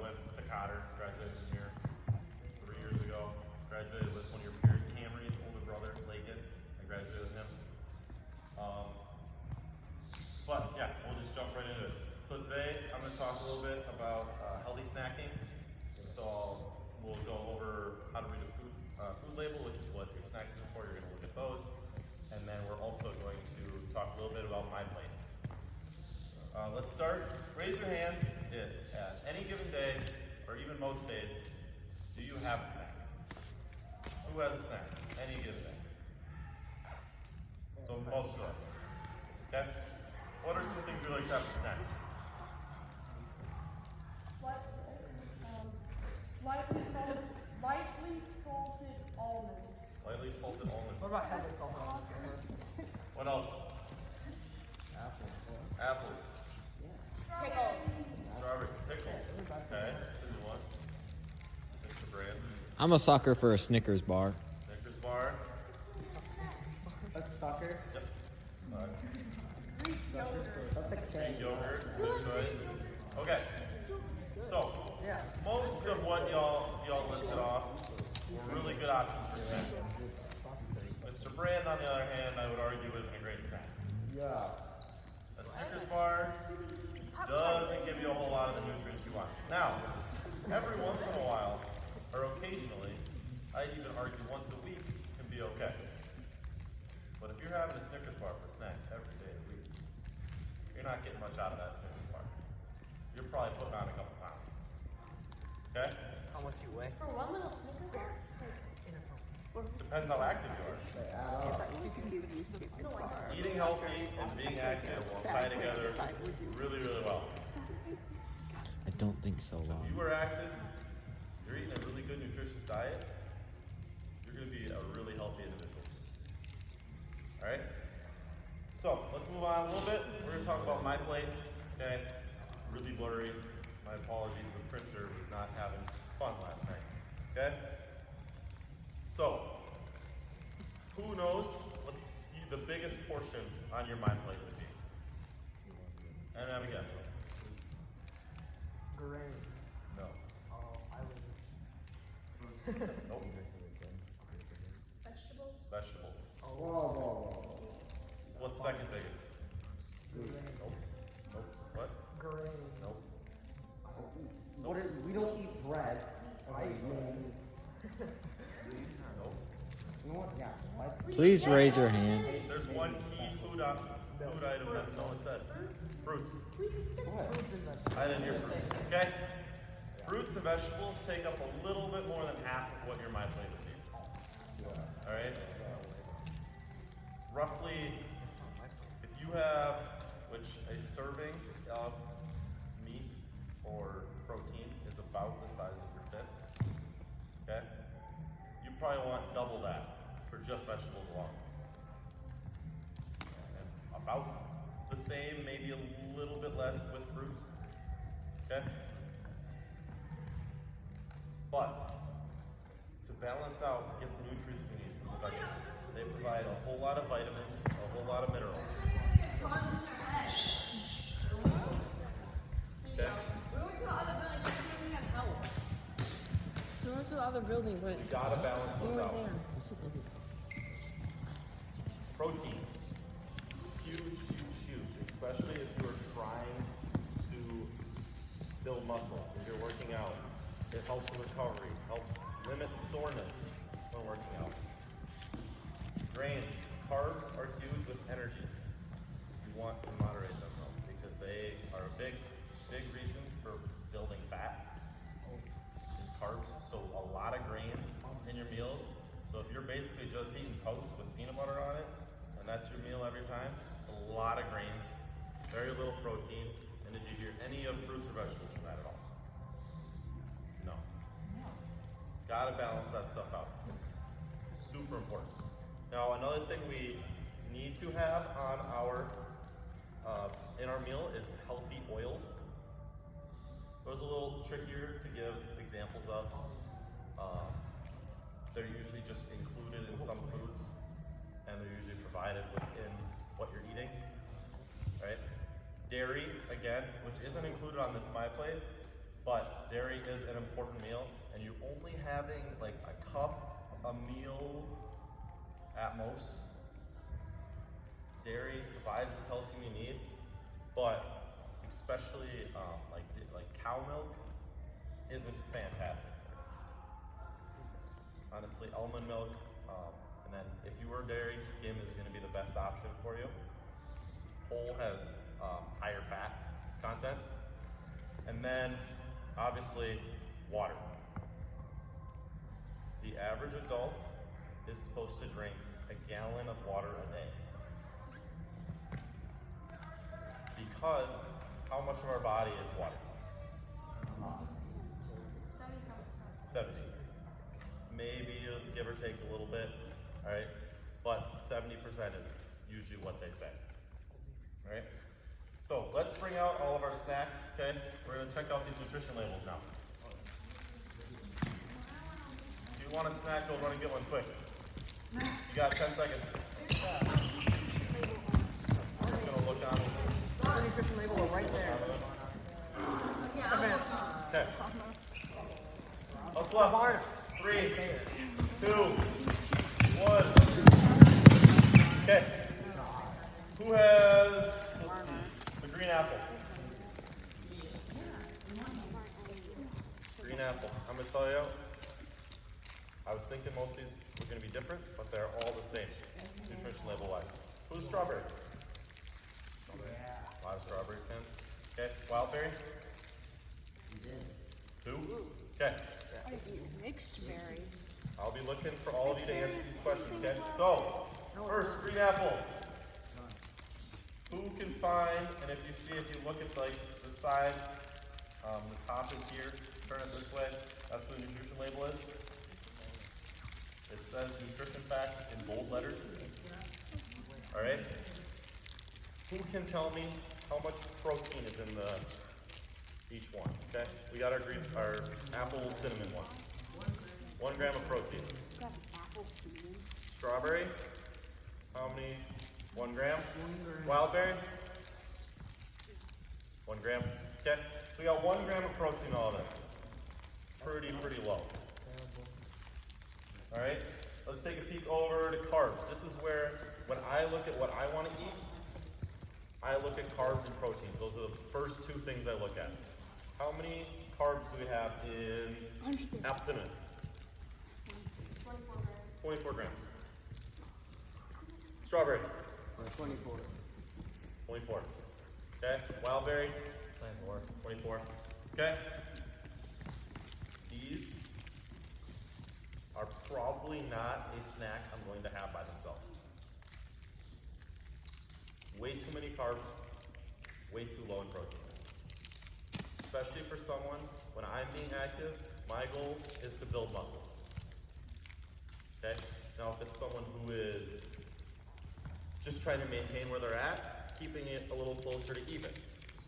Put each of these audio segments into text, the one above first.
went to Cotter, graduated from here 3 years ago. Graduated with one of your peers, Camry's older brother, Lakin. I graduated with him. But yeah, we'll just jump right into it. So today I'm going to talk a little bit about healthy snacking. So we'll go over how to read a food label, which is what your snacks are for. You're going to look at those. And then we're also going to talk a little bit about MyPlate. Let's start. Raise your hand if at any given day, or even most days, do you have a snack? Who has a snack? Any given day. So most of us. Okay? What are some things you like to have for snacks? Lightly salted almonds. Lightly salted almonds. What about heavily salted almonds? What else? Apples. Apples. Pickles. Strawberries. Pickles. Okay. That's a new one. Mr. Brand. I'm a sucker for a Snickers bar. Snickers bar. A sucker? Yep. Greek yogurt. That's the Greek K. yogurt. Good choice. Okay. So, Yeah. most of what y'all listed off were really good options for snacks. Mr. Brand, on the other hand, I would argue isn't a great snack. Yeah. A Snickers bar doesn't give you a whole lot of the nutrients you want. Now, every once in a while, or occasionally, I'd even argue once a week can be okay. But if you're having a Snickers bar for snack every day of the week, you're not getting much out of that Snickers bar. You're probably putting on a couple pounds. Okay? How much you weigh? For one little Snickers bar? Depends how active you are. They add up. Eating healthy and being active will tie together really, really well. I don't think so, If Lon. you are active, you're eating a really good nutritious diet, you're going to be a really healthy individual. Alright? So, let's move on a little bit. We're going to talk about MyPlate. Okay? Really blurry. My apologies, the printer was not having fun last night. Okay? So, who knows what the biggest portion on your MyPlate would be? And have a guess. Grain. No. Oh, I would. Nope. Vegetables? Vegetables. Whoa. What's second biggest? Grain. Nope. Nope. What? Grain. Nope. We don't eat bread. Okay, Nope. you know what? Yeah. What? Please raise your hand. There's one key food item that's no one said. Fruits. What? I didn't hear fruits. Okay? Fruits and vegetables take up a little bit more than half of what your MyPlate would be. Alright? Roughly, if you have, which a serving of meat or protein is about the size of your fist, okay? You probably want double that for just vegetables alone. And about the same, maybe a little bit less with fruits, okay? But to balance out, get the nutrients we need from the vegetables. They provide a whole lot of vitamins, a whole lot of minerals. Okay? We went to the other building because we had help. So we went to the other building, but You gotta balance we those were out. there. Proteins. Huge, especially if you're trying to build muscle, if you're working out. It helps with recovery, helps limit soreness when working out. Grains. Carbs are huge with energy. You want to moderate them though, because they are a big reason for building fat is carbs. So a lot of grains in your meals. So if you're basically just eating toast with peanut butter on it, and that's your meal every time, it's a lot of grains, very little protein. And did you hear any of fruits or vegetables from that at all? No. Gotta balance that stuff out. It's super important. Now, another thing we need to have on our in our meal is healthy oils. Those are a little trickier to give examples of. They're usually just included in some foods, and they're usually provided within what you're eating. Right? Dairy, again, which isn't included on this MyPlate, but dairy is an important meal, and you're only having like a cup a meal at most. Dairy provides the calcium you need, but especially like cow milk isn't fantastic. Honestly, almond milk, and then if you were dairy, skim is going to be the best option for you. Whole has higher fat content, and then obviously water. The average adult is supposed to drink a gallon of water a day. Because how much of our body is water? 70. Maybe give or take a little bit, all right? But 70% is usually what they say, all right? So let's bring out all of our snacks, okay? We're gonna check out these nutrition labels now. If you want a snack, go run and get one quick. You got 10 seconds. I'm just gonna look on. The nutrition label are right there. Yeah, I'll look. 10. What's left? 3, 2, 1. Okay. Who has, let's see, the green apple? Green apple. I'm gonna tell you, I was thinking most of these were gonna be different, but they're all the same, nutrition label wise. Who's strawberry? A lot of strawberry, 10. Okay, wildberry? 2. Okay. Mixed berry. I'll be looking for all of you to answer these questions, okay? So, first, green apple. Who can find, and if you look at like the side, the top is here, turn it this way, that's what the nutrition label is. It says nutrition facts in bold letters. All right? Who can tell me how much protein is in each one, okay? We got our apple cinnamon one. 1 gram of protein. Strawberry, how many? 1 gram? Wildberry? 1 gram. Okay, so we got 1 gram of protein in all of this. Pretty low. All right, let's take a peek over to carbs. This is where, when I look at what I want to eat, I look at carbs and proteins. Those are the first 2 things I look at. How many carbs do we have in apple cinnamon? 24 grams. Strawberry? 24. 24. Okay. Wildberry? 24. Okay. These are probably not a snack I'm going to have by themselves. Way too many carbs, way too low in protein. Especially for someone, when I'm being active, my goal is to build muscle. Okay? Now if it's someone who is just trying to maintain where they're at, keeping it a little closer to even.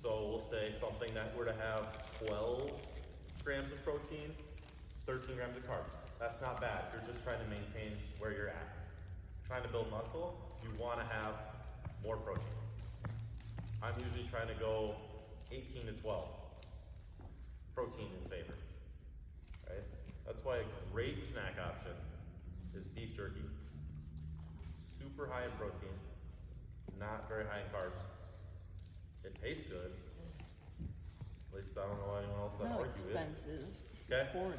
So we'll say something that were to have 12 grams of protein, 13 grams of carbs. That's not bad. You're just trying to maintain where you're at. Trying to build muscle, you want to have more protein. I'm usually trying to go 18 to 12. Protein in favor. Right? That's why a great snack option is beef jerky. Super high in protein, not very high in carbs. It tastes good. At least I don't know anyone else that Not argue it. expensive. Okay. Afforded.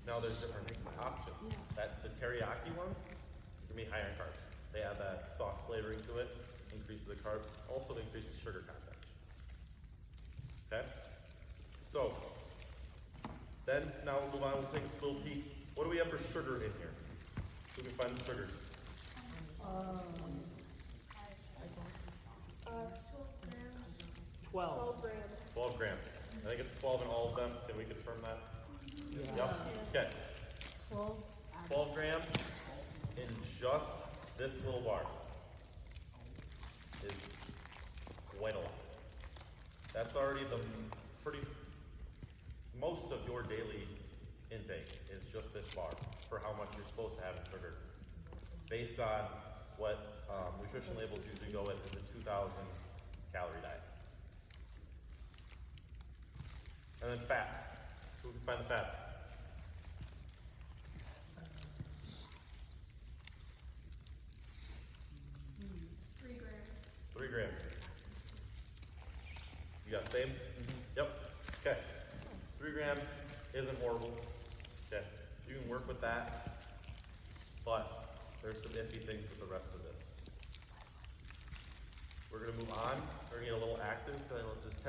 Now there's different options. The teriyaki ones are gonna be higher in carbs. They add that sauce flavoring to it, increases the carbs, also increases sugar content. Okay? So, then now we'll move on, we'll take a little peek. What do we have for sugar in here? So we can find the sugars. 12. 12 grams. 12 grams. I think it's 12 in all of them. Can we confirm that? Yep. Okay. 12 grams in just this little bar is quite a lot. That's already most of your daily intake is just this bar for how much you're supposed to have in sugar. Based on what nutrition labels usually go with is a 2,000 calorie diet. And then fats. Who can find the fats? $3 grams. 3 grams. You got the same? Yep. Okay. 3 grams isn't horrible. Okay. You can work with that. But there's some iffy things with the rest of this. We're gonna move on. We're gonna get a little active. Let's just text.